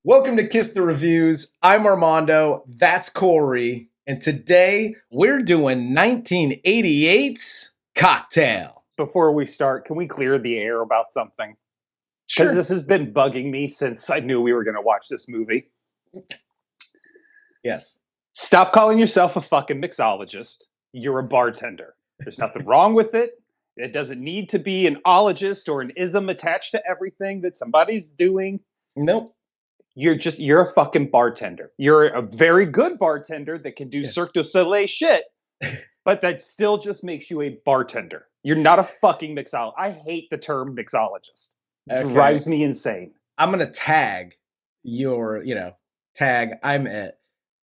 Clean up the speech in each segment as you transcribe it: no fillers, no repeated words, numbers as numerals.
Welcome to Kiss the Reviews. I'm Armando. That's Corey. And today we're doing 1988's Cocktail. Before we start, can we clear the air about something? Sure. Because this has been bugging me since I knew we were going to watch this movie. Yes. Stop calling yourself a fucking mixologist. You're a bartender. There's nothing wrong with it. It doesn't need to be an ologist or an ism attached to everything that somebody's doing. Nope. You're a fucking bartender. You're a very good bartender that can do Cirque du Soleil shit, but that still just makes you a bartender. You're not a fucking mixologist. I hate the term mixologist. It drives me insane. I'm going to tag I'm it.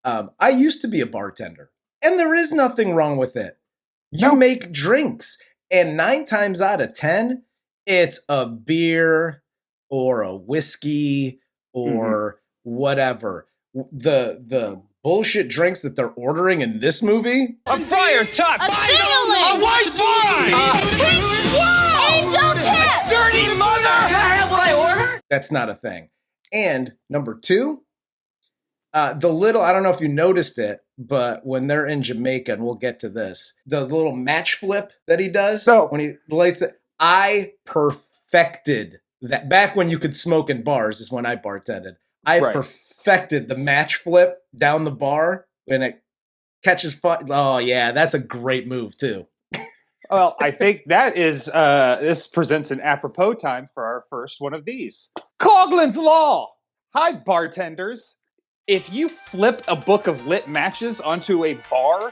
I used to be a bartender, and there is nothing wrong with it. You make drinks, and 9 times out of 10, it's a beer or a whiskey or whatever. The bullshit drinks that they're ordering in this movie. A friar tuck! A white wine! Angel tip! Dirty mother! Can I have what I ordered? That's not a thing. And number 2, I don't know if you noticed it, but when they're in Jamaica, and we'll get to this, the little match flip that he does when he lights it, I perfected that. Back when you could smoke in bars is when I bartended. I perfected the match flip down the bar when it catches fire. Oh yeah, that's a great move too. Well, I think that is this presents an apropos time for our first one of these. Coughlin's Law. Hi, bartenders. If you flip a book of lit matches onto a bar,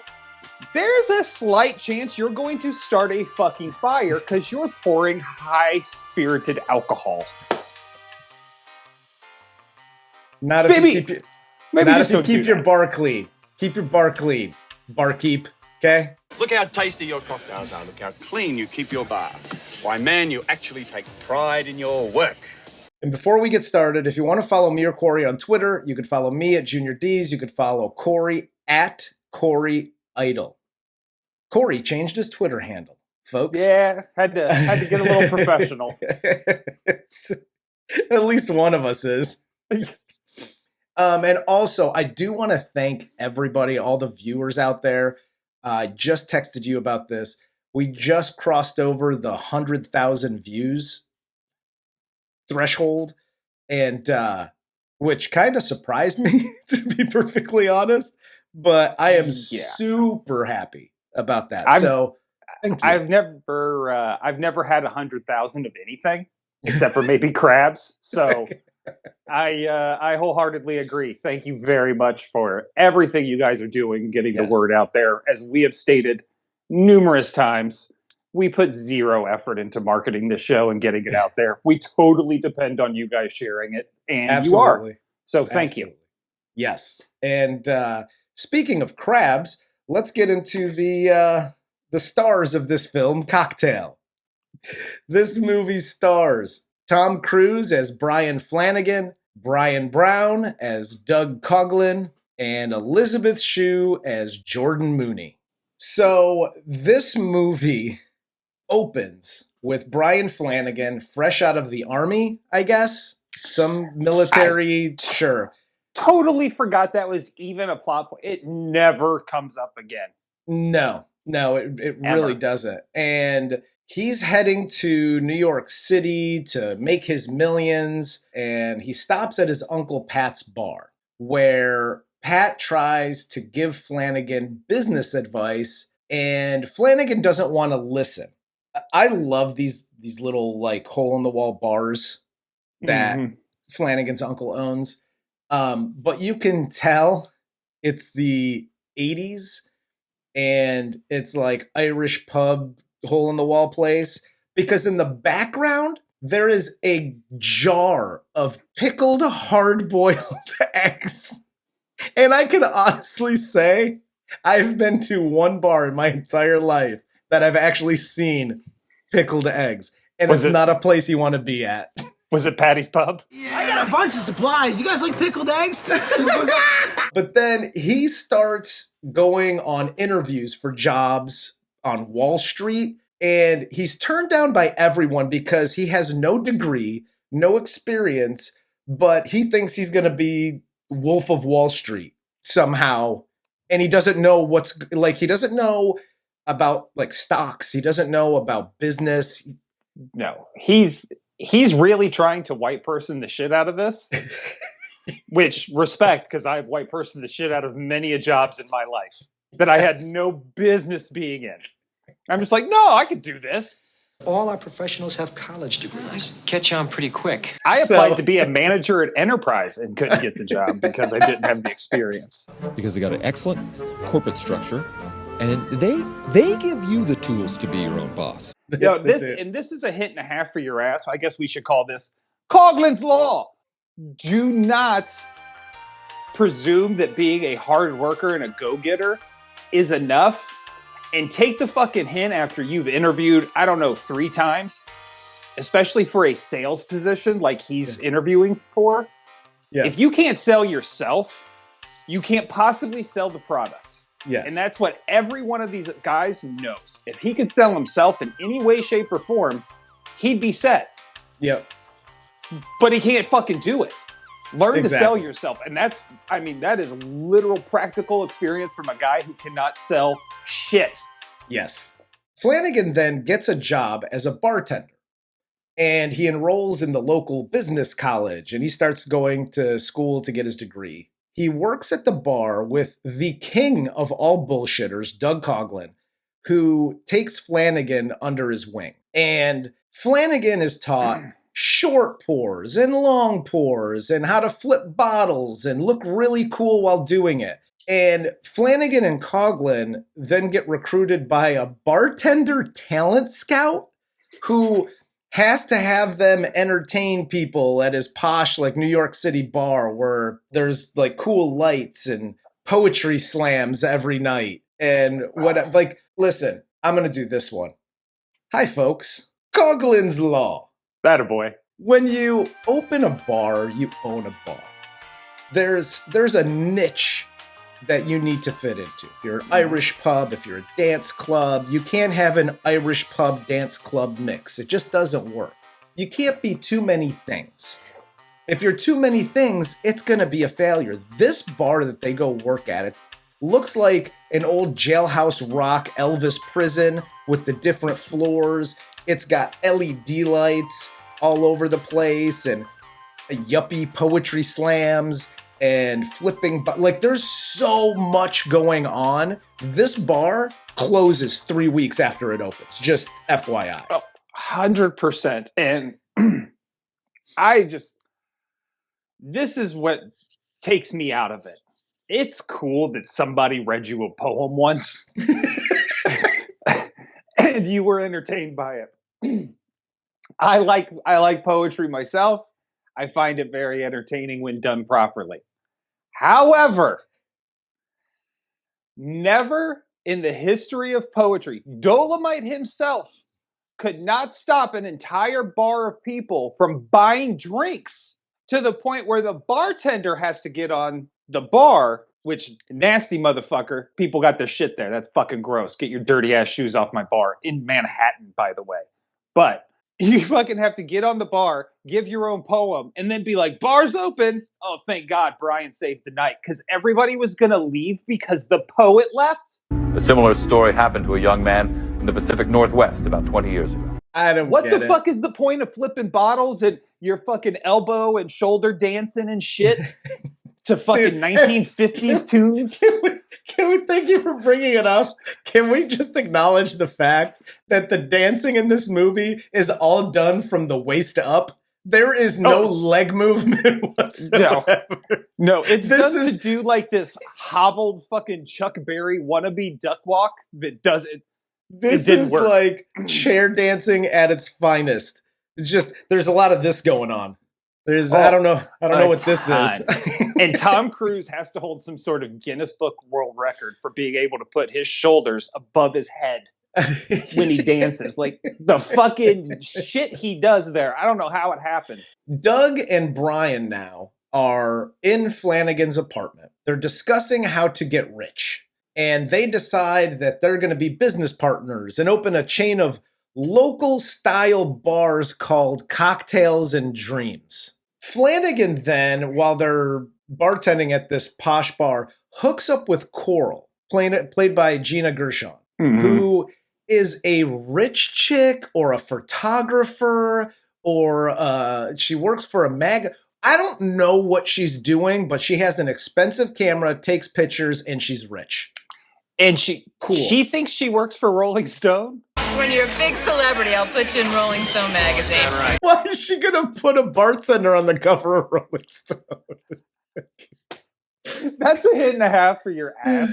there's a slight chance you're going to start a fucking fire because you're pouring high-spirited alcohol. Not if you keep your bar clean. Keep your bar clean. Barkeep, okay? Look how tasty your cocktails are. Look how clean you keep your bar. Why, man, you actually take pride in your work. And before we get started, if you want to follow me or Corey on Twitter, you could follow me at Junior D's. You could follow Corey at Corey Idol. Corey changed his Twitter handle, folks. Yeah, had to get a little professional. At least one of us is. And also, I do want to thank everybody, all the viewers out there. I just texted you about this. We just crossed over the 100,000 views threshold, and which kind of surprised me, to be perfectly honest. But I am super happy about that. Thank you. I've never had 100,000 of anything except for maybe crabs. So I wholeheartedly agree. Thank you very much for everything you guys are doing, getting the word out there. As we have stated numerous times, we put zero effort into marketing this show and getting it out there. We totally depend on you guys sharing it, and you are. So thank you. Yes. And speaking of crabs, let's get into the stars of this film, Cocktail. This movie stars Tom Cruise as Brian Flanagan, Bryon Brown as Doug Coughlin, and Elisabeth Shue as Jordan Mooney. So this movie opens with Brian Flanagan, fresh out of the army, I guess. Some military, sure. Totally forgot that was even a plot point. It never comes up again. No, it really doesn't. And he's heading to New York City to make his millions, and he stops at his Uncle Pat's bar, where Pat tries to give Flanagan business advice, and Flanagan doesn't want to listen. I love these little like hole in the wall bars that Flanagan's uncle owns. But you can tell it's the 80s and it's like Irish pub hole in the wall place, because in the background there is a jar of pickled hard-boiled eggs. And I can honestly say I've been to one bar in my entire life that I've actually seen pickled eggs. And it's not a place you want to be at. Was it Patty's Pub? Yeah, I got a bunch of supplies. You guys like pickled eggs? But then he starts going on interviews for jobs on Wall Street. And he's turned down by everyone because he has no degree, no experience, but he thinks he's going to be Wolf of Wall Street somehow. And he doesn't know he doesn't know about like stocks. He doesn't know about business. No, he's really trying to white person the shit out of this, which respect, because I've white person the shit out of many a jobs in my life that I had no business being in. I'm just like, no, I could do this. All our professionals have college degrees. Catch on pretty quick. I applied to be a manager at Enterprise and couldn't get the job because I didn't have the experience. Because they got an excellent corporate structure, and they give you the tools to be your own boss. This is a hit and a half for your ass. I guess we should call this Coughlin's Law. Do not presume that being a hard worker and a go-getter is enough. And take the fucking hint after you've interviewed, 3 times, especially for a sales position like he's interviewing for. Yes. If you can't sell yourself, you can't possibly sell the product. Yes. And that's what every one of these guys knows. If he could sell himself in any way, shape, or form, he'd be set. Yep. But he can't fucking do it. Learn to sell yourself. And that is literal practical experience from a guy who cannot sell shit. Yes. Flanagan then gets a job as a bartender. And he enrolls in the local business college and he starts going to school to get his degree. He works at the bar with the king of all bullshitters, Doug Coughlin, who takes Flanagan under his wing. And Flanagan is taught short pours and long pours and how to flip bottles and look really cool while doing it. And Flanagan and Coughlin then get recruited by a bartender talent scout who has to have them entertain people at his posh, like New York City bar where there's like cool lights and poetry slams every night. And listen, I'm going to do this one. Hi, folks. Coughlin's Law. That a boy. When you open a bar, you own a bar. There's a niche that you need to fit into. If you're an Irish pub, if you're a dance club, you can't have an Irish pub dance club mix. It just doesn't work. You can't be too many things. If you're too many things, it's going to be a failure. This bar that they go work at, it looks like an old jailhouse rock Elvis prison with the different floors. It's got LED lights all over the place and yuppie poetry slams and flipping. There's so much going on. This bar closes 3 weeks after it opens. Just FYI. 100%. And this is what takes me out of it. It's cool that somebody read you a poem once and you were entertained by it. I like poetry myself. I find it very entertaining when done properly. However, never in the history of poetry, Dolomite himself could not stop an entire bar of people from buying drinks to the point where the bartender has to get on the bar, which nasty motherfucker. People got their shit there. That's fucking gross. Get your dirty ass shoes off my bar in Manhattan, by the way. But you fucking have to get on the bar, give your own poem, and then be like, bar's open. Oh, thank God Bryon saved the night, because everybody was going to leave because the poet left. A similar story happened to a young man in the Pacific Northwest about 20 years ago. I don't What get the it. fuck is the point of flipping bottles and your fucking elbow and shoulder dancing and shit to fucking 1950s tunes? Can we thank you for bringing it up? Can we just acknowledge the fact that the dancing in this movie is all done from the waist up? There is no leg movement whatsoever. No, it's done to do like this hobbled fucking Chuck Berry wannabe duck walk that does it. This is work. Like chair dancing at its finest. It's just, there's a lot of this going on. I don't know what this is. And Tom Cruise has to hold some sort of Guinness Book World Record for being able to put his shoulders above his head when he dances. Like the fucking shit he does there. I don't know how it happens. Doug and Bryon now are in Flanagan's apartment. They're discussing how to get rich. And they decide that they're going to be business partners and open a chain of local style bars called Cocktails and Dreams. Flanagan then, while they're bartending at this posh bar, hooks up with Coral, played by Gina Gershon, who is a rich chick or a photographer or she works for a mag. I don't know what she's doing, but she has an expensive camera, takes pictures, and she's rich. And she thinks she works for Rolling Stone? When you're a big celebrity, I'll put you in Rolling Stone magazine. Right. Why is she going to put a bartender on the cover of Rolling Stone? That's a hit and a half for your ass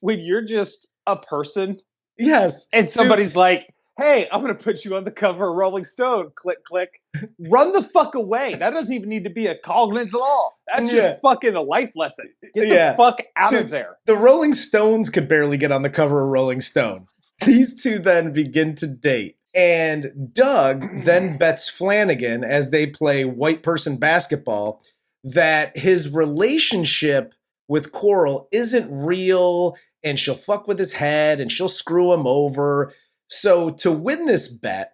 when you're just a person. Yes. And somebody's like, hey, I'm going to put you on the cover of Rolling Stone. Click, click. Run the fuck away. That doesn't even need to be a Coughlin's Law. That's just fucking a life lesson. Get the fuck out of there. The Rolling Stones could barely get on the cover of Rolling Stone. These two then begin to date. And Doug then bets Flanagan, as they play white person basketball, that his relationship with Coral isn't real and she'll fuck with his head and she'll screw him over. So to win this bet,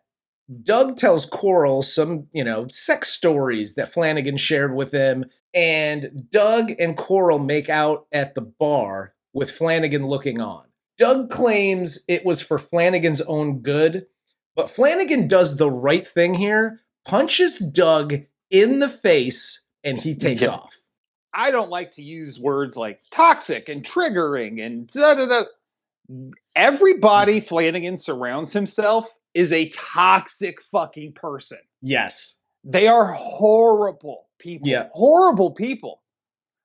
Doug tells Coral some, sex stories that Flanagan shared with him. And Doug and Coral make out at the bar with Flanagan looking on. Doug claims it was for Flanagan's own good, but Flanagan does the right thing here, punches Doug in the face, and he takes off. I don't like to use words like toxic and triggering and da-da-da. Everybody Flanagan surrounds himself is a toxic fucking person. Yes. They are horrible people. Yeah. Horrible people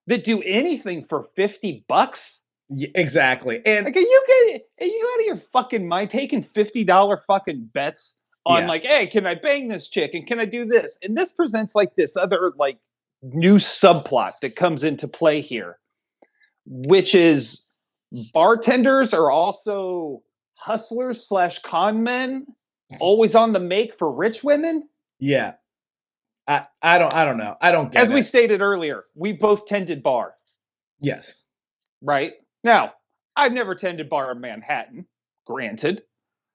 that do anything for $50. Yeah, exactly. And like, are you out of your fucking mind taking $50 fucking bets on like, hey, can I bang this chick and can I do this? And this presents like this other like new subplot that comes into play here, which is bartenders are also hustlers / con men, always on the make for rich women. Yeah. I don't know. I don't get it. As we stated earlier, we both tended bar. Yes. Right? Now, I've never tended bar in Manhattan, granted.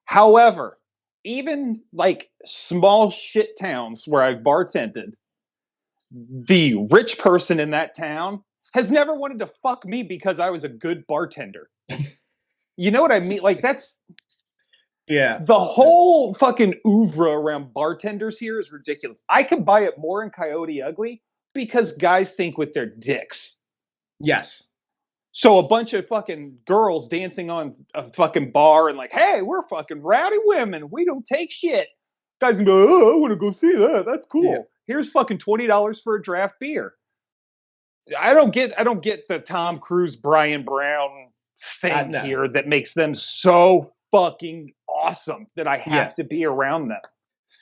However, even like small shit towns where I've bartended, the rich person in that town has never wanted to fuck me because I was a good bartender. You know what I mean? Like that's... Yeah. The whole fucking oeuvre around bartenders here is ridiculous. I could buy it more in Coyote Ugly because guys think with their dicks. Yes. So a bunch of fucking girls dancing on a fucking bar and like, hey, we're fucking rowdy women. We don't take shit. Guys can go, oh, I want to go see that. That's cool. Yeah. Here's fucking $20 for a draft beer. I don't get the Tom Cruise, Bryon Brown thing here that makes them so fucking awesome that I have to be around them.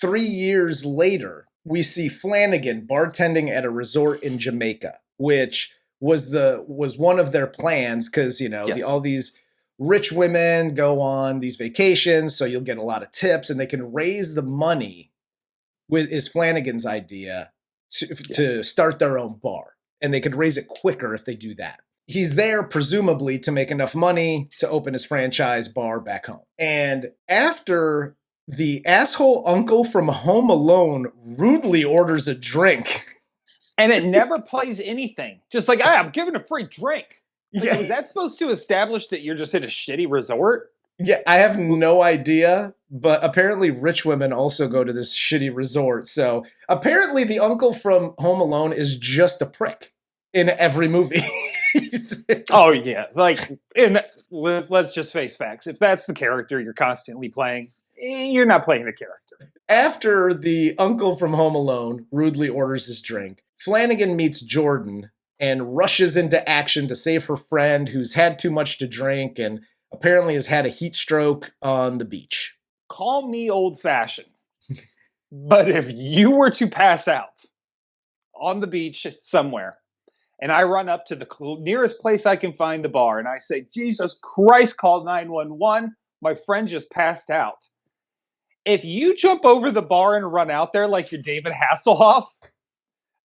3 years later, we see Flanagan bartending at a resort in Jamaica, which was one of their plans because, all these rich women go on these vacations, so you'll get a lot of tips and they can raise the money is Flanagan's idea to start their own bar. And they could raise it quicker if they do that. He's there presumably to make enough money to open his franchise bar back home. And after the asshole uncle from Home Alone rudely orders a drink. And it never plays anything. Just like, I'm giving a free drink. Like, is that supposed to establish that you're just at a shitty resort? Yeah, I have no idea. But apparently rich women also go to this shitty resort. So apparently the uncle from Home Alone is just a prick in every movie. Oh yeah, like let's just face facts. If that's the character you're constantly playing, you're not playing the character. After the uncle from Home Alone rudely orders his drink, Flanagan meets Jordan and rushes into action to save her friend who's had too much to drink and apparently has had a heat stroke on the beach. Call me old-fashioned, but if you were to pass out on the beach somewhere, and I run up to the nearest place I can find the bar, and I say, Jesus Christ, call 911. My friend just passed out. If you jump over the bar and run out there like you're David Hasselhoff,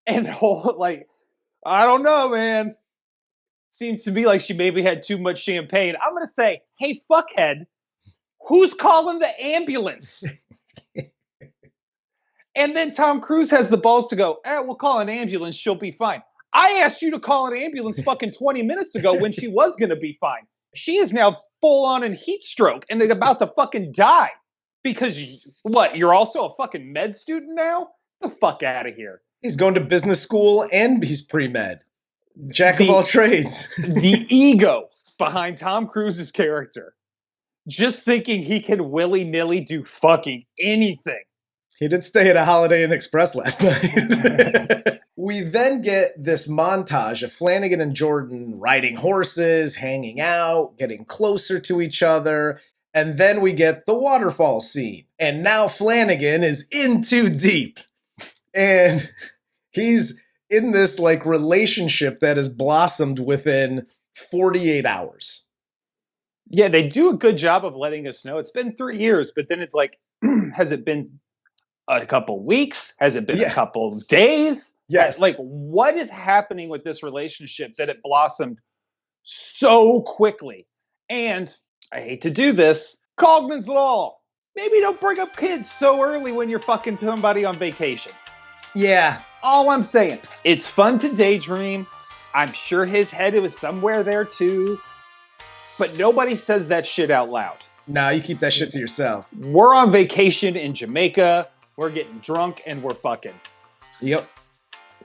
and hold like, I don't know, man. Seems to me like she maybe had too much champagne. I'm going to say, hey, fuckhead, who's calling the ambulance? And then Tom Cruise has the balls to go, we'll call an ambulance, she'll be fine. I asked you to call an ambulance fucking 20 minutes ago when she was going to be fine. She is now full on in heat stroke and is about to fucking die. Because, you're also a fucking med student now? Get the fuck out of here. He's going to business school and he's pre-med. Jack of all trades. The ego behind Tom Cruise's character. Just thinking he can willy-nilly do fucking anything. He did stay at a Holiday Inn Express last night. We then get this montage of Flanagan and Jordan riding horses, hanging out, getting closer to each other. And then we get the waterfall scene. And now Flanagan is in too deep. And he's in this like relationship that has blossomed within 48 hours. Yeah, they do a good job of letting us know it's been 3 years, but then it's like, has it been a couple weeks? Has it been a couple days? Yes. Like, what is happening with this relationship that it blossomed so quickly? And I hate to do this, Coughlin's Law. Maybe don't bring up kids so early when you're fucking somebody on vacation. Yeah. All I'm saying, it's fun to daydream. I'm sure his head was somewhere there too. But nobody says that shit out loud. Nah, you keep that shit to yourself. We're on vacation in Jamaica. We're getting drunk and we're fucking. Yep.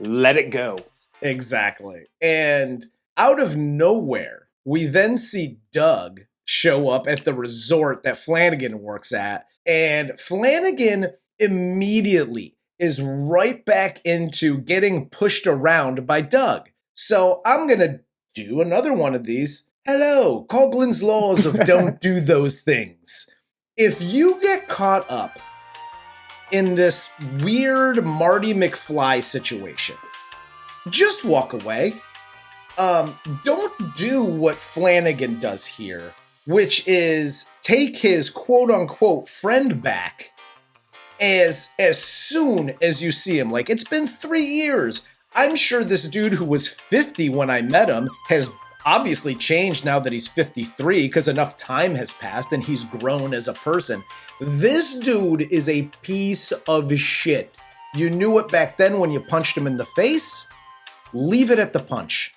Let it go. Exactly. And out of nowhere, we then see Doug show up at the resort that Flanagan works at. And Flanagan immediately is right back into getting pushed around by Doug. So I'm going to do another one of these. Hello, Coughlin's laws of don't do those things. If you get caught up in this weird Marty McFly situation, just walk away. Don't do what Flanagan does here, which is take his quote-unquote friend back as soon as you see him. Like, it's been 3 years. I'm sure this dude who was 50 when I met him has obviously changed now that he's 53 because enough time has passed and he's grown as a person. This dude is a piece of shit. You knew it back then when you punched him in the face. Leave it at the punch.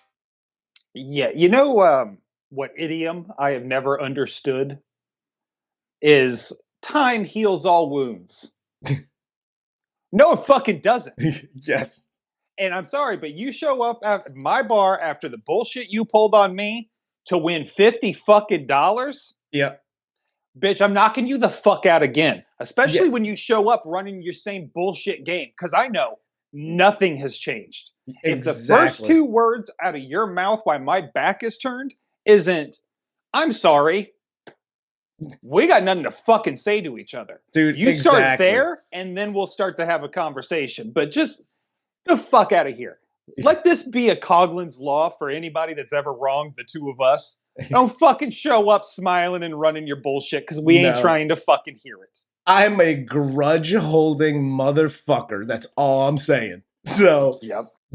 Yeah, you know what idiom I have never understood is time heals all wounds. No, it fucking doesn't. Yes. And I'm sorry, but you show up at my bar after the bullshit you pulled on me to win $50 fucking dollars. Yep. Bitch, I'm knocking you the fuck out again. Especially when you show up running your same bullshit game. Because I know nothing has changed. Exactly. If the first 2 words out of your mouth while my back is turned isn't, I'm sorry, we got nothing to fucking say to each other. Dude, you start there, and then we'll start to have a conversation. But just the fuck out of here. Let this be a Coughlin's Law for anybody that's ever wronged the two of us. Don't fucking show up smiling and running your bullshit because we ain't trying to fucking hear it. I'm a grudge-holding motherfucker. That's all I'm saying. So,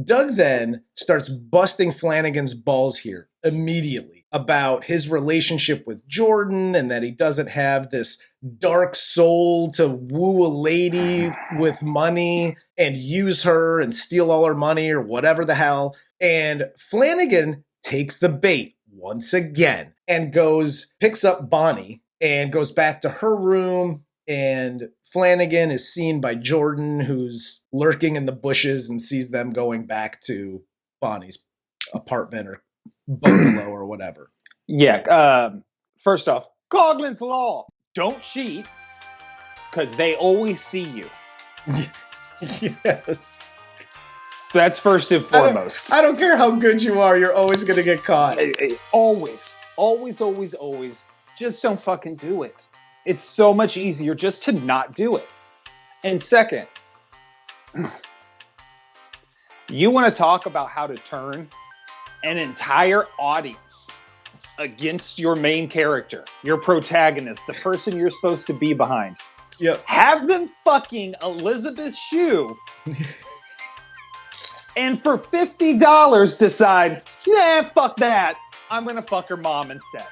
Doug then starts busting Flanagan's balls here immediately about his relationship with Jordan and that he doesn't have this dark soul to woo a lady with money and use her and steal all her money or whatever the hell. And Flanagan takes the bait once again and picks up Bonnie and goes back to her room. And Flanagan is seen by Jordan, who's lurking in the bushes and sees them going back to Bonnie's apartment or bungalow or whatever. Yeah. First off, Coughlin's Law. Don't cheat because they always see you. Yes. That's first and foremost. I don't care how good you are. You're always going to get caught. Always. Always, always, always. Just don't fucking do it. It's so much easier just to not do it. And second, you want to talk about how to turn an entire audience against your main character, your protagonist, the person you're supposed to be behind. Yep. Have them fucking Elisabeth Shue and for $50 decide, nah, fuck that. I'm going to fuck her mom instead.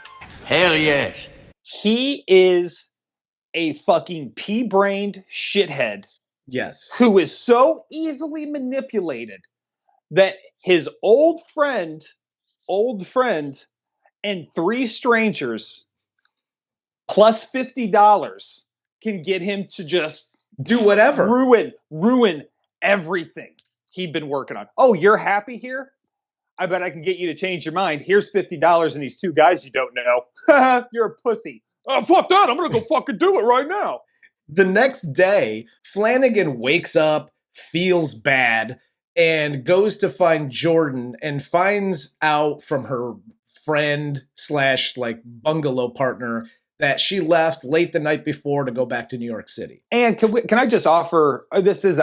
Hell yes. He is a fucking pea-brained shithead Yes. who is so easily manipulated that his old friend, and 3 strangers plus $50 can get him to just do whatever. Ruin everything he'd been working on. Oh, you're happy here? I bet I can get you to change your mind. Here's $50 and these 2 guys you don't know. You're a pussy. Oh, fuck that. I'm going to go fucking do it right now. The next day, Flanagan wakes up, feels bad, and goes to find Jordan and finds out from her friend / like bungalow partner that she left late the night before to go back to New York City. And can I just offer, I'm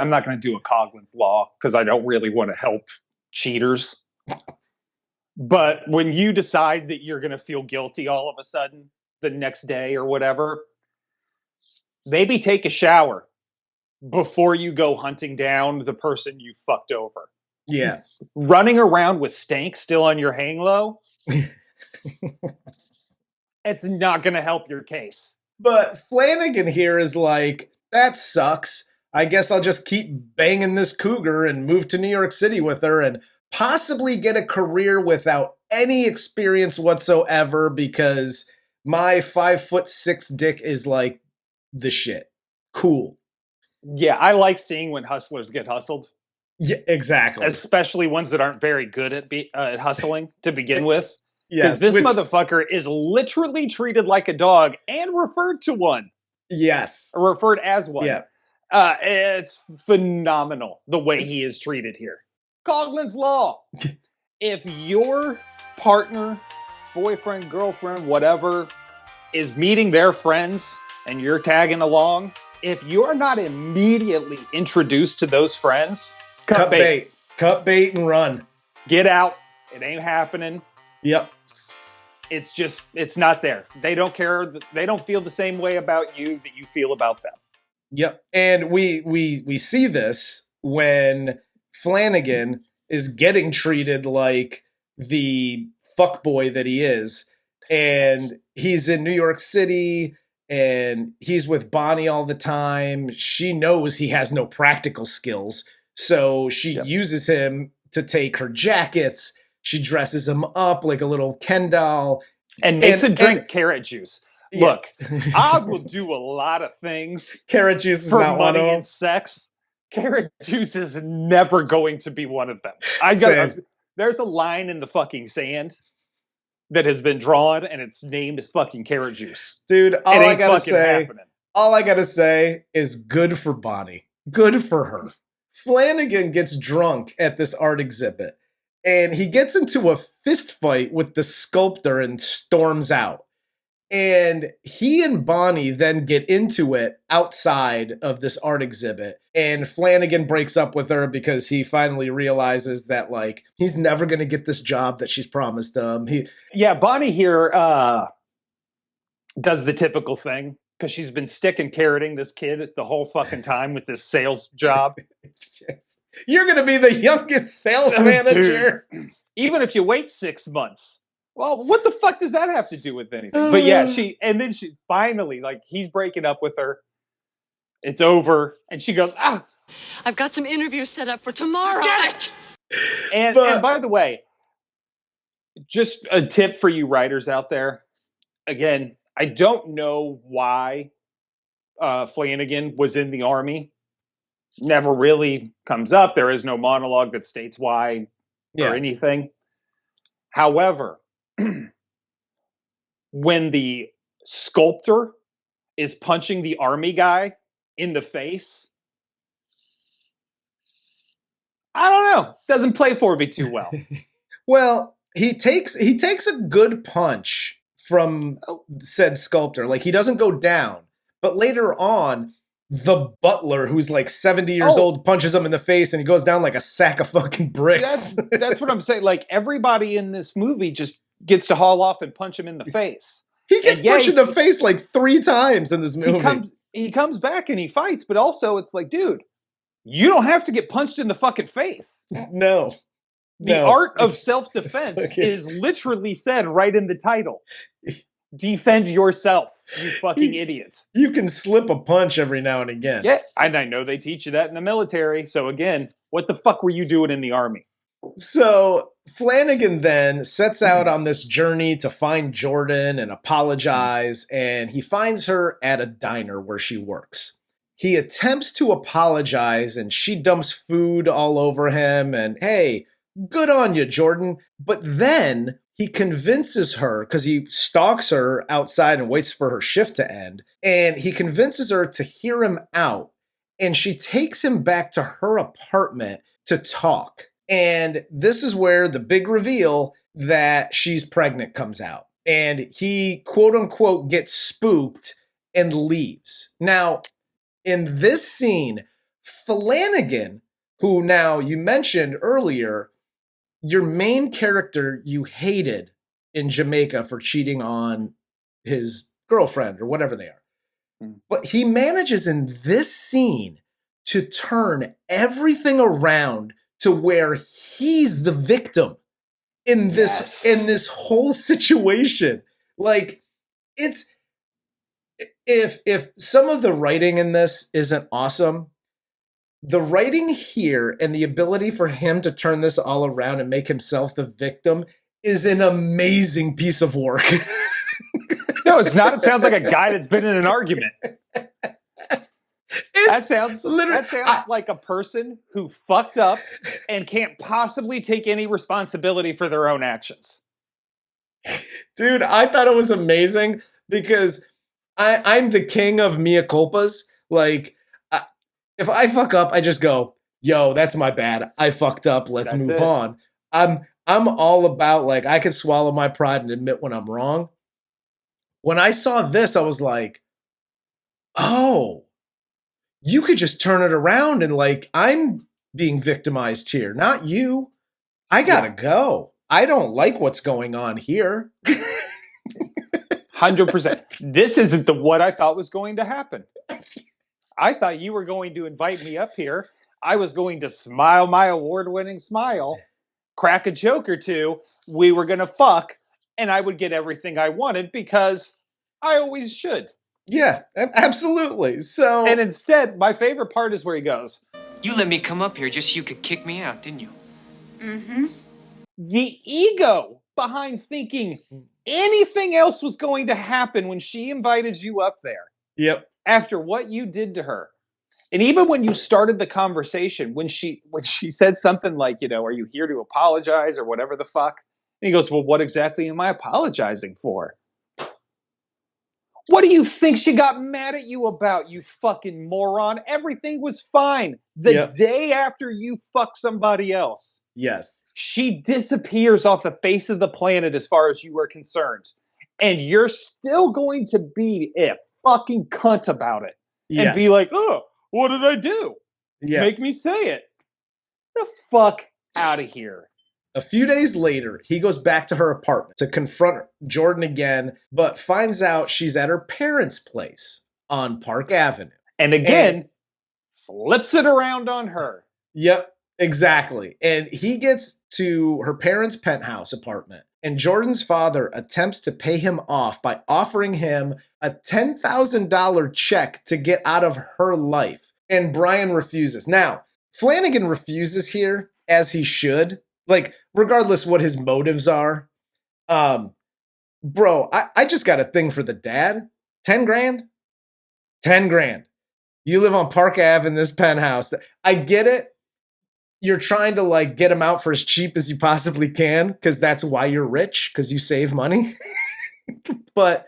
not going to do a Coughlin's Law because I don't really want to help cheaters. But when you decide that you're going to feel guilty all of a sudden the next day or whatever, maybe take a shower before you go hunting down the person you fucked over. Yeah. Running around with stank still on your hang low, it's not going to help your case. But Flanagan here is like, that sucks. I guess I'll just keep banging this cougar and move to New York City with her and possibly get a career without any experience whatsoever because my 5'6" dick is like the shit. Cool. Yeah, I like seeing when hustlers get hustled. Yeah, exactly. Especially ones that aren't very good at hustling to begin with. Yes. This motherfucker is literally treated like a dog and referred to one. Yes. Referred as one. Yeah. It's phenomenal the way he is treated here. Coughlin's Law. If your partner, boyfriend, girlfriend, whatever, is meeting their friends and you're tagging along, if you're not immediately introduced to those friends, cut bait. Cut bait and run. Get out. It ain't happening. Yep. It's not there. They don't care. They don't feel the same way about you that you feel about them. Yep. And we see this when Flanagan is getting treated like the fuckboy that he is. And he's in New York City and he's with Bonnie all the time. She knows he has no practical skills. So she uses him to take her jackets. She dresses him up like a little Ken doll. And makes him drink carrot juice. Yeah. Look, I will do a lot of things. Carrot juice is for not one of money them. and sex. Carrot juice is never going to be one of them. There's a line in the fucking sand that has been drawn, and it's named as fucking carrot juice. Dude, all I gotta say happening. is good for Bonnie. Good for her. Flanagan gets drunk at this art exhibit, and he gets into a fist fight with the sculptor and storms out. And he and Bonnie then get into it outside of this art exhibit. And Flanagan breaks up with her because he finally realizes that, like, he's never going to get this job that she's promised him. Bonnie here does the typical thing because she's been sticking carroting this kid the whole fucking time with this sales job. Yes. You're going to be the youngest sales manager. Dude, even if you wait 6 months. Well, what the fuck does that have to do with anything? But yeah, she finally, like, he's breaking up with her. It's over. And she goes, I've got some interviews set up for tomorrow. Get it! And by the way, just a tip for you writers out there. Again, I don't know why Flanagan was in the Army. Never really comes up. There is no monologue that states why or anything. However, when the sculptor is punching the Army guy in the face, I don't know. Doesn't play for me too well. Well, he takes a good punch from said sculptor. Like, he doesn't go down, but later on, the butler, who's like 70 years old, punches him in the face, and he goes down like a sack of fucking bricks. That's what I'm saying. Like, everybody in this movie just gets to haul off and punch him in the face. He gets punched in the face like 3 times in this movie. He comes back and he fights, but also it's like, dude, you don't have to get punched in the fucking face. No. The art of self-defense is literally said right in the title. Defend yourself, you fucking idiots. You can slip a punch every now and again. Yeah, and I know they teach you that in the military. So again, what the fuck were you doing in the army? So Flanagan then sets out on this journey to find Jordan and apologize, and he finds her at a diner where she works. He attempts to apologize, and she dumps food all over him, and hey, good on you, Jordan. But then he convinces her, because he stalks her outside and waits for her shift to end, and he convinces her to hear him out, and she takes him back to her apartment to talk. And this is where the big reveal that she's pregnant comes out. And he, quote unquote, gets spooked and leaves. Now, in this scene, Flanagan, who now you mentioned earlier, your main character you hated in Jamaica for cheating on his girlfriend or whatever they are. But he manages in this scene to turn everything around to where he's the victim in this whole situation. Like, it's if some of the writing in this isn't awesome, the writing here and the ability for him to turn this all around and make himself the victim is an amazing piece of work. No, it's not. It sounds like a guy that's been in an argument. That sounds like a person who fucked up and can't possibly take any responsibility for their own actions. Dude, I thought it was amazing because I'm the king of mea culpas. Like, if I fuck up, I just go, yo, that's my bad. I fucked up. Let's move on. I'm all about, like, I can swallow my pride and admit when I'm wrong. When I saw this, I was like, oh, you could just turn it around and, like, I'm being victimized here, not you. I gotta go. I don't like what's going on here. 100%. This isn't what I thought was going to happen. I thought you were going to invite me up here. I was going to smile my award-winning smile, crack a joke or two. We were going to fuck, and I would get everything I wanted because I always should. Yeah, absolutely. So, and instead, my favorite part is where he goes, "You let me come up here just so you could kick me out, didn't you?" Mm-hmm. The ego behind thinking anything else was going to happen when she invited you up there. Yep. After what you did to her. And even when you started the conversation, when she said something like, you know, are you here to apologize or whatever the fuck? And he goes, well, what exactly am I apologizing for? What do you think she got mad at you about, you fucking moron? Everything was fine. The day after you fuck somebody else. Yes. She disappears off the face of the planet as far as you were concerned. And you're still going to be a fucking cunt about it. And be like, oh, what did I do? Yeah. Make me say it. The fuck out of here. A few days later, he goes back to her apartment to confront Jordan again, but finds out she's at her parents' place on Park Avenue. And again, flips it around on her. Yep, exactly. And he gets to her parents' penthouse apartment, and Jordan's father attempts to pay him off by offering him a $10,000 check to get out of her life. And Bryon refuses. Now, Flanagan refuses here, as he should. Like, regardless what his motives are. Bro, I just got a thing for the dad. 10 grand? 10 grand. You live on Park Ave in this penthouse. I get it. You're trying to, like, get him out for as cheap as you possibly can, because that's why you're rich, because you save money. But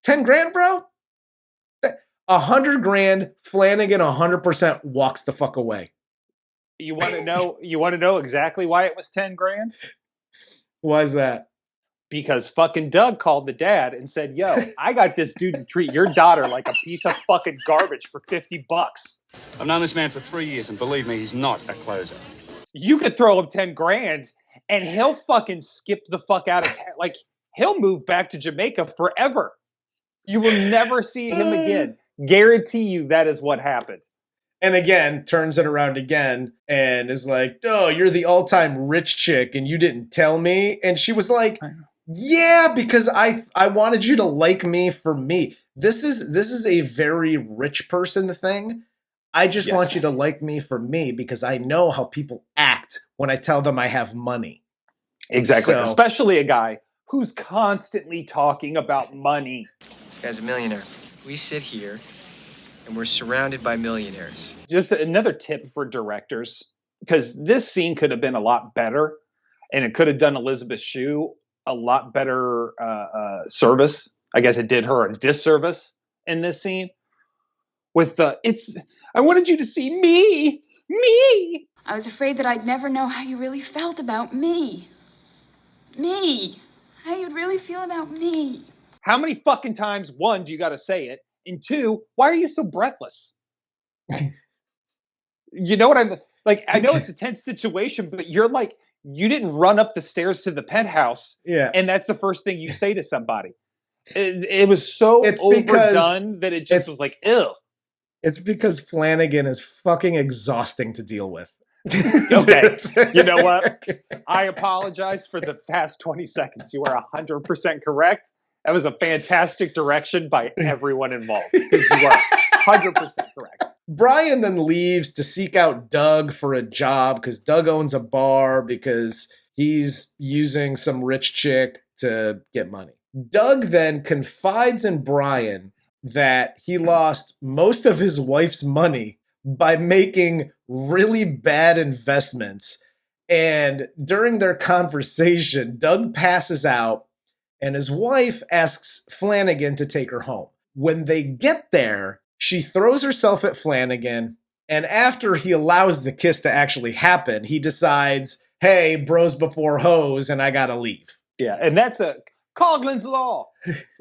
10 grand, bro? 100 grand, Flanagan 100% walks the fuck away. You want to know? You want to know exactly why it was 10 grand? Why is that? Because fucking Doug called the dad and said, "Yo, I got this dude to treat your daughter like a piece of fucking garbage for $50." I've known this man for 3 years, and believe me, he's not a closer. You could throw him 10 grand, and he'll fucking skip the fuck out of town. Like, he'll move back to Jamaica forever. You will never see him again. Guarantee you that is what happened. And again, turns it around again and is like, oh, you're the all-time rich chick and you didn't tell me. And she was like, Yeah, because I wanted you to like me for me. This is a very rich person thing. I just want you to like me for me because I know how people act when I tell them I have money. Exactly. So, especially a guy who's constantly talking about money. This guy's a millionaire. We sit here and we're surrounded by millionaires. Just another tip for directors, because this scene could have been a lot better and it could have done Elisabeth Shue a lot better service. I guess it did her a disservice in this scene. With I wanted you to see me. I was afraid that I'd never know how you really felt about me. Me. How you'd really feel about me. How many fucking times, one, do you got to say it? And two, why are you so breathless? You know what I'm like? I know it's a tense situation, but you're like, you didn't run up the stairs to the penthouse. Yeah. And that's the first thing you say to somebody. It was so overdone that it just was like, ew. It's because Flanagan is fucking exhausting to deal with. Okay. You know what? I apologize for the past 20 seconds. You are 100% correct. That was a fantastic direction by everyone involved. Because you are 100% correct. Bryon then leaves to seek out Doug for a job because Doug owns a bar because he's using some rich chick to get money. Doug then confides in Bryon that he lost most of his wife's money by making really bad investments. And during their conversation, Doug passes out and his wife asks Flanagan to take her home. When they get there, she throws herself at Flanagan, and after he allows the kiss to actually happen, he decides, hey, bros before hoes, and I gotta leave. Yeah, and that's a Coughlin's law.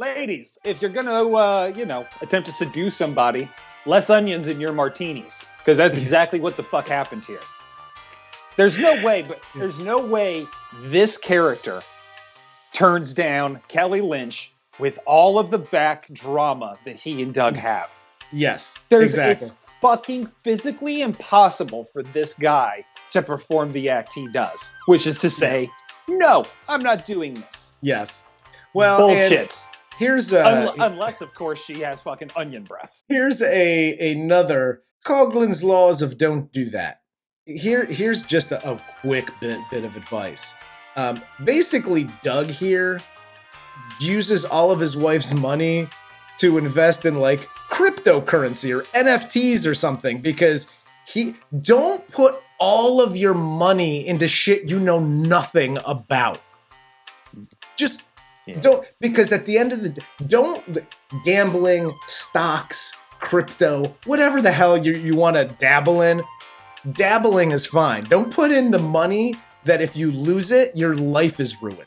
Ladies, if you're gonna, attempt to seduce somebody, less onions in your martinis, because that's exactly what the fuck happened here. There's no way this character turns down Kelly Lynch with all of the back drama that he and Doug have. Yes, exactly. It's fucking physically impossible for this guy to perform the act he does, which is to say, no, I'm not doing this. Yes. Well, bullshit. Here's unless, of course, she has fucking onion breath. Here's another Coughlin's laws of don't do that. Here's just a quick bit of advice. Basically, Doug here uses all of his wife's money to invest in like cryptocurrency or NFTs or something because don't put all of your money into shit you know nothing about. Just don't, because at the end of the day, don't gambling, stocks, crypto, whatever the hell you want to dabble in. Dabbling is fine. Don't put in the money that if you lose it, your life is ruined.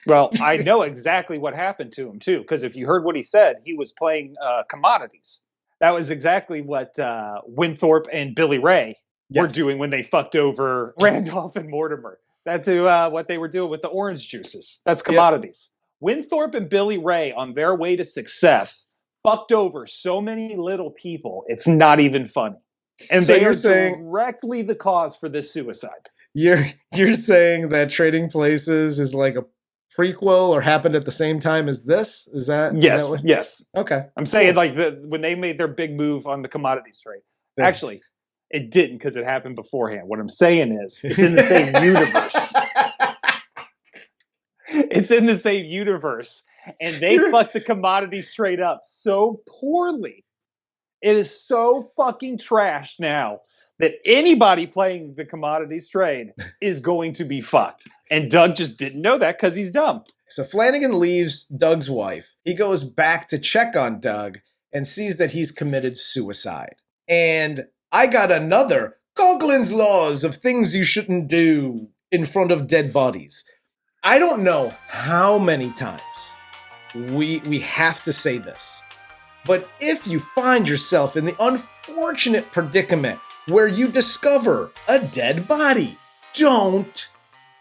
Well, I know exactly what happened to him, too, because if you heard what he said, he was playing commodities. That was exactly what Winthorpe and Billy Ray were doing when they fucked over Randolph and Mortimer. That's what they were doing with the orange juices. That's commodities. Yep. Winthorpe and Billy Ray, on their way to success, fucked over so many little people, it's not even funny. And so they are directly the cause for this suicide. You're saying that Trading Places is like a prequel or happened at the same time as this? Is that? Yes. Is that yes. Okay. I'm saying like when they made their big move on the commodities trade. Yeah. Actually, it didn't because it happened beforehand. What I'm saying is it's in the same universe. It's in the same universe. And they fucked the commodities trade up so poorly. It is so fucking trash now that anybody playing the commodities trade is going to be fucked. And Doug just didn't know that because he's dumb. So Flanagan leaves Doug's wife. He goes back to check on Doug and sees that he's committed suicide. And I got another Coughlin's laws of things you shouldn't do in front of dead bodies. I don't know how many times we have to say this, but if you find yourself in the unfortunate predicament where you discover a dead body, don't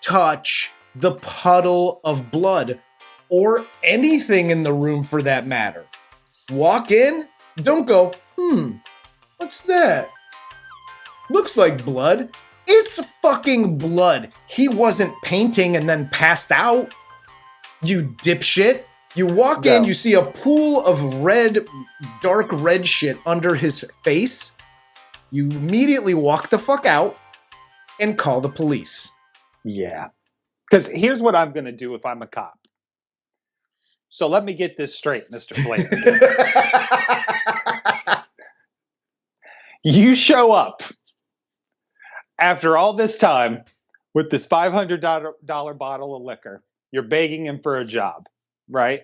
touch the puddle of blood or anything in the room for that matter. Walk in, don't go, what's that? Looks like blood. It's fucking blood. He wasn't painting and then passed out. you dipshit. You walk in, you see a pool of red, dark red shit under his face. You immediately walk the fuck out and call the police. Yeah. Because here's what I'm going to do if I'm a cop. So let me get this straight, Mr. Flanagan. You show up after all this time with this $500 bottle of liquor. You're begging him for a job, right?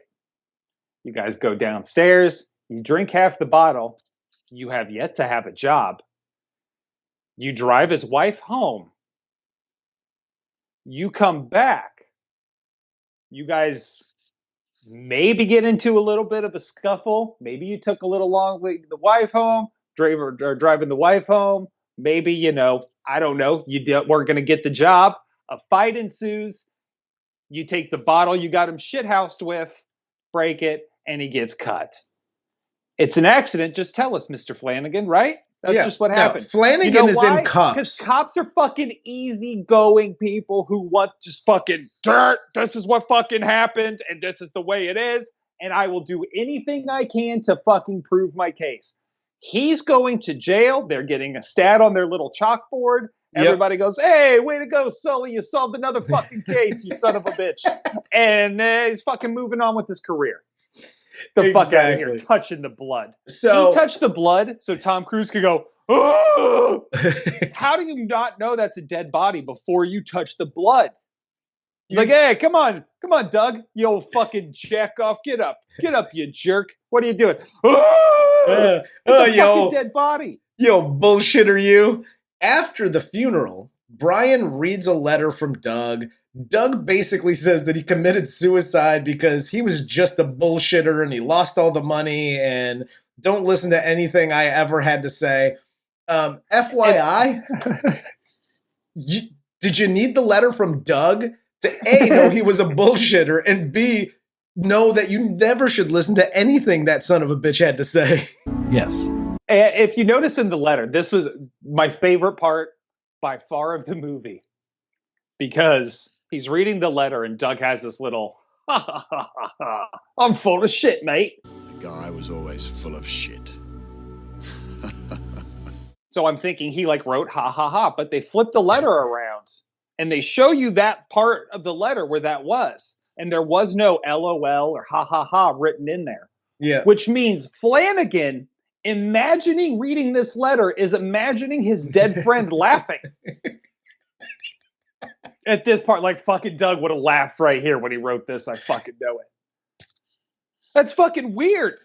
You guys go downstairs. You drink half the bottle. You have yet to have a job. You drive his wife home. You come back. You guys maybe get into a little bit of a scuffle. Maybe you took a little long leading the wife home, driving the wife home. Maybe, I don't know, weren't going to get the job. A fight ensues. You take the bottle you got him shithoused with, break it, and he gets cut. It's an accident. Just tell us, Mr. Flanagan, right? That's just what happened. Flanagan is in cuffs. Because cops are fucking easygoing people who want just fucking dirt. This is what fucking happened, and this is the way it is, and I will do anything I can to fucking prove my case. He's going to jail. They're getting a stat on their little chalkboard. Everybody goes, hey, way to go, Sully. You solved another fucking case, you son of a bitch. And he's fucking moving on with his career. The fuck out of here, touching the blood. So he touched the blood so Tom Cruise could go, oh! How do you not know that's a dead body before you touch the blood? Like, hey, come on, Doug, you old fucking jack off. Get up, you jerk. What are you doing? It's a fucking dead body. Yo, bullshitter, you. After the funeral, Bryon reads a letter from Doug. Doug basically says that he committed suicide because he was just a bullshitter and he lost all the money and don't listen to anything I ever had to say. FYI, did you need the letter from Doug to A, know he was a bullshitter, and B, know that you never should listen to anything that son of a bitch had to say? Yes. If you notice in the letter, this was my favorite part by far of the movie because he's reading the letter and Doug has this little, I'm full of shit, mate. The guy was always full of shit. So I'm thinking he wrote ha ha ha, but they flip the letter around and they show you that part of the letter where that was. And there was no LOL or ha ha ha written in there. Yeah. Which means Flanagan, imagining reading this letter, is imagining his dead friend laughing. At this part, fucking Doug would have laughed right here when he wrote this. I fucking know it. That's fucking weird.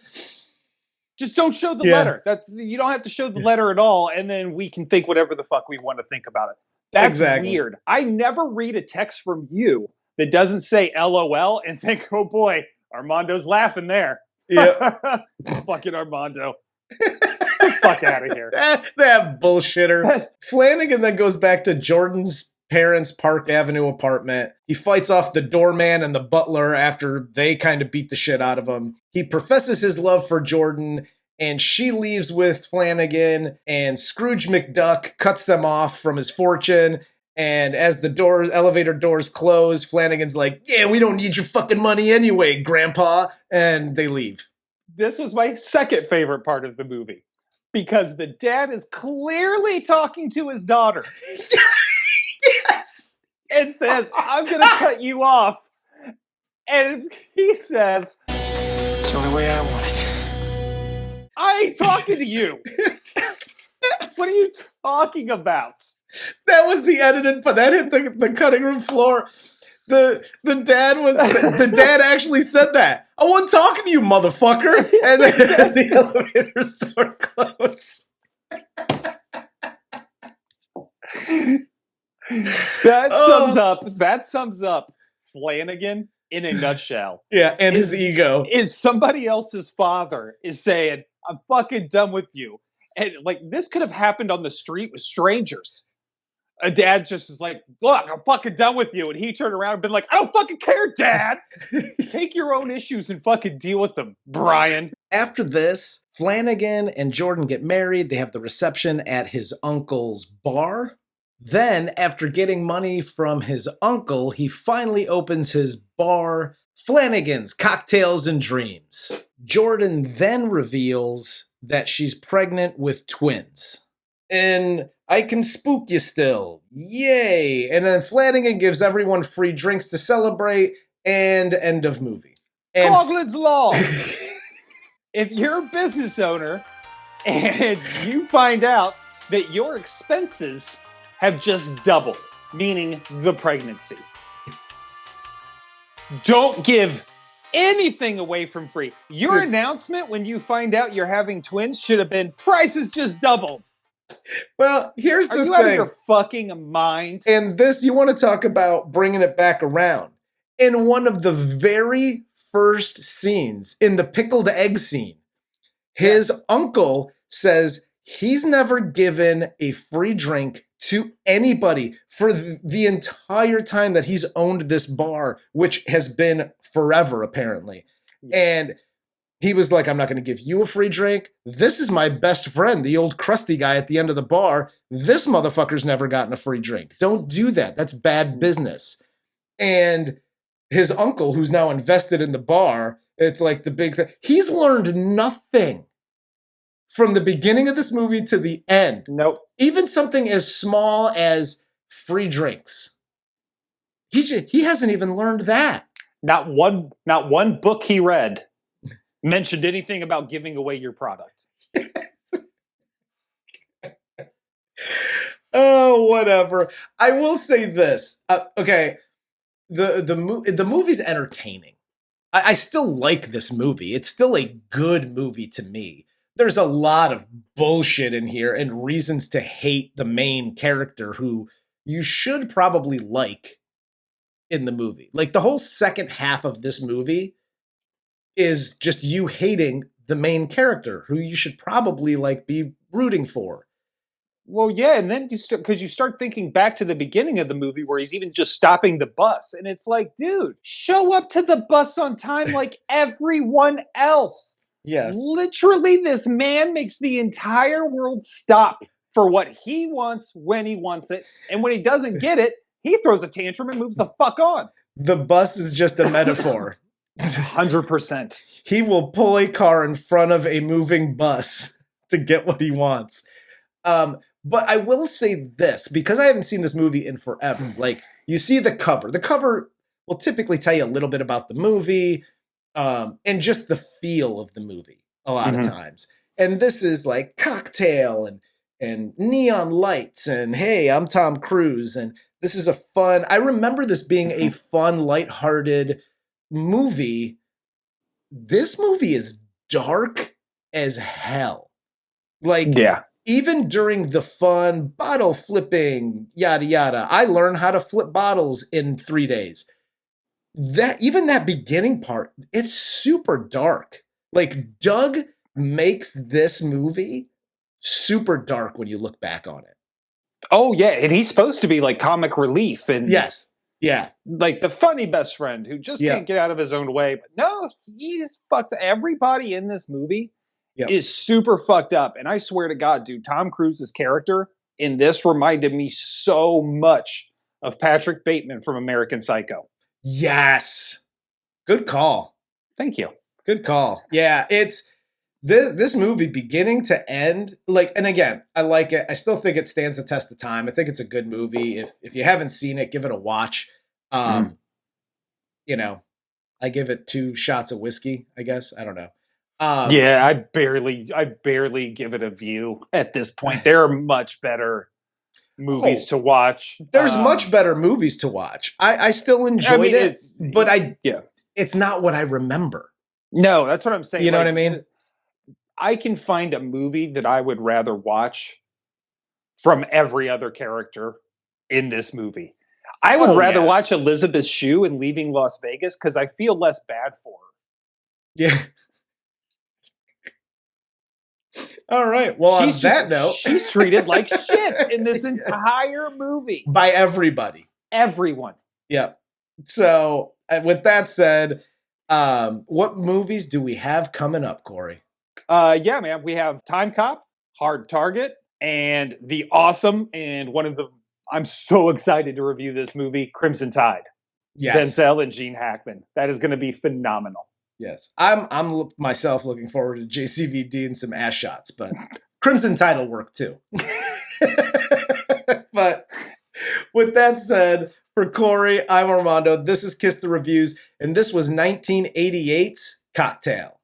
Just don't show the letter. You don't have to show the letter at all, and then we can think whatever the fuck we want to think about it. That's weird. I never read a text from you that doesn't say LOL and think, oh boy, Armando's laughing there. Yeah. Fucking Armando. Get the fuck out of here. That bullshitter. Flanagan then goes back to Jordan's parents' Park Avenue apartment. He fights off the doorman and the butler after they kind of beat the shit out of him. He professes his love for Jordan, and she leaves with Flanagan, and Scrooge McDuck cuts them off from his fortune. And as the elevator doors close, Flanagan's like, yeah, we don't need your fucking money anyway, Grandpa. And they leave. This was my second favorite part of the movie because the dad is clearly talking to his daughter. Yes. And says, I'm going to cut you off. And he says, It's the only way I want it. I ain't talking to you. What are you talking about? That was the edited, but that hit the cutting room floor. The dad actually said that. I wasn't talking to you, motherfucker. And then the elevator's door closed. That sums up Flanagan in a nutshell. Yeah, and his ego. Is somebody else's father is saying, I'm fucking done with you. And this could have happened on the street with strangers. A dad just is like, look, I'm fucking done with you. And he turned around and been like, I don't fucking care, Dad. Take your own issues and fucking deal with them, Bryon. After this, Flanagan and Jordan get married. They have the reception at his uncle's bar. Then, after getting money from his uncle, he finally opens his bar, Flanagan's Cocktails and Dreams. Jordan then reveals that she's pregnant with twins. And I Can Spook You Still. Yay! And then Flanagan gives everyone free drinks to celebrate, and end of movie. And Coughlin's Law. If you're a business owner and you find out that your expenses have just doubled, meaning the pregnancy, don't give anything away from free. Your announcement when you find out you're having twins should have been, prices just doubled. Well, here's the thing. Are you out of your fucking mind? And this, you want to talk about bringing it back around. In one of the very first scenes, in the pickled egg scene, his uncle says he's never given a free drink to anybody for the entire time that he's owned this bar, which has been forever, apparently. And he was like, I'm not going to give you a free drink. This is my best friend, the old crusty guy at the end of the bar. This motherfucker's never gotten a free drink. Don't do that. That's bad business. And his uncle, who's now invested in the bar, it's like the big thing. He's learned nothing from the beginning of this movie to the end. Nope. Even something as small as free drinks. He hasn't even learned that. Not one book he read mentioned anything about giving away your product. Oh, whatever. I will say this. Okay, the movie's entertaining. I still like this movie. It's still a good movie to me. There's a lot of bullshit in here and reasons to hate the main character who you should probably like in the movie. Like the whole second half of this movie is just you hating the main character who you should probably like be rooting for. Well, yeah, and then you start thinking back to the beginning of the movie where he's even just stopping the bus, and it's like, dude, show up to the bus on time like everyone else. Yes. Literally, this man makes the entire world stop for what he wants when he wants it, and when he doesn't get it, he throws a tantrum and moves the fuck on. The bus is just a metaphor. 100%. He will pull a car in front of a moving bus to get what he wants. But I will say this, because I haven't seen this movie in forever. Like, you see the cover. The cover will typically tell you a little bit about the movie, and just the feel of the movie a lot of times. And this is like cocktail and neon lights and hey, I'm Tom Cruise. And this is a fun, I remember this being a fun, lighthearted movie. This movie is dark as hell. Like, yeah. Even during the fun bottle flipping, yada, yada, I learned how to flip bottles in 3 days. That beginning part, it's super dark. Like, Doug makes this movie super dark when you look back on it. Oh, yeah, and he's supposed to be like comic relief. And yes. Yeah. Like the funny best friend who just can't get out of his own way. But no, he's fucked. Everybody in this movie is super fucked up. And I swear to God, dude, Tom Cruise's character in this reminded me so much of Patrick Bateman from American Psycho. Yes. Good call. Thank you. Good call. Yeah, it's this movie beginning to end, like, and again, I like it. I still think it stands the test of time. I think it's a good movie. If you haven't seen it, give it a watch. You know, I give it 2 shots of whiskey, I guess. I don't know. Yeah, I barely give it a view at this point. There are much better movies to watch. There's much better movies to watch. I still enjoyed it, but it's not what I remember. No, that's what I'm saying. You know what I mean? I can find a movie that I would rather watch from every other character in this movie. I would rather watch Elisabeth Shue in Leaving Las Vegas because I feel less bad for her. Yeah. All right. Well, on that note, she's treated like shit in this entire movie by everybody. Everyone. Yep. So, with that said, what movies do we have coming up, Corey? Yeah, man. We have Time Cop, Hard Target, and the awesome and one of the. I'm so excited to review this movie, Crimson Tide. Yes. Denzel and Gene Hackman. That is going to be phenomenal. Yes. I'm myself looking forward to JCVD and some ass shots, but Crimson Tide will work too. But with that said, for Corey, I'm Armando. This is Kiss the Reviews, and this was 1988's Cocktail.